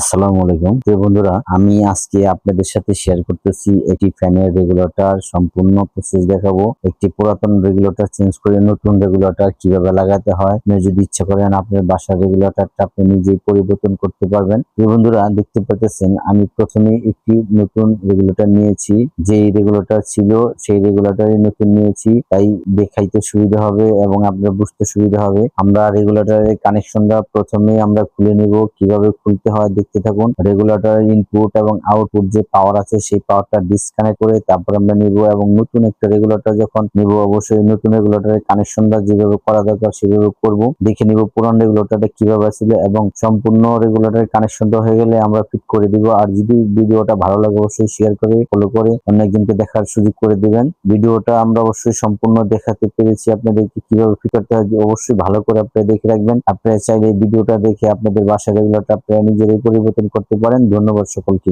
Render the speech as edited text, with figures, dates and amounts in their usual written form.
আসসালামু আলাইকুম প্রিয় বন্ধুরা, আমি আজকে আপনাদের সাথে শেয়ার করতেছি একটি ফ্যানের রেগুলেটর সম্পূর্ণ প্রসেস দেখাবো। একটি পুরাতন রেগুলেটর চেঞ্জ করে নতুন রেগুলেটর কিভাবে লাগাতে হয়। আপনি যদি ইচ্ছা করেন আপনার বাসার রেগুলেটরটা আপনি নিজেই পরিবর্তন করতে পারবেন। প্রিয় বন্ধুরা, দেখতে পাচ্ছেন আমি প্রথমে একটি নতুন রেগুলেটর নিয়েছি। যেই রেগুলেটর ছিল সেই রেগুলেটরই নতুন নিয়েছি, তাই দেখাইতে সুবিধা হবে এবং আপনার বুঝতে সুবিধা হবে। আমরা রেগুলেটরের কানেকশনটা প্রথমেই আমরা খুলে নিব। কিভাবে খুলতে হয় দেখতে থাকুন। রেগুলেটরের ইনপুট এবং আউটপুট যে পাওয়ার আছে সেই পাওয়ারটা ডিসকানেক্ট করে তারপর আমরা নিব এবং নতুন একটা রেগুলেটর যখন নিব অবশ্যই নতুন রেগুলেটরের কানেকশনটা যেভাবে করা দরকার সেভাবে করব। দেখে নিব পুরান রেগুলেটরটা কিভাবে ছিল এবং সম্পূর্ণ রেগুলেটরের কানেকশনটা হয়ে গেলে আমরা ফিট করে দিব। আর যদি ভিডিওটা ভালো লাগে অবশ্যই শেয়ার করে ফলো করে অনেকজনকে দেখার সুযোগ করে দিবেন। ভিডিওটা আমরা অবশ্যই সম্পূর্ণ দেখাতে পেরেছি আপনাদেরকে কিভাবে ফিট করতে হয়, অবশ্যই ভালো করে আপনারা দেখে রাখবেন। আপনারা চাইলে ভিডিওটা দেখে আপনাদের বাসার রেগুলেটর আপনারা নিজেরাই পরিবর্তন করতে পারেন। ধন্যবাদ সকলকে।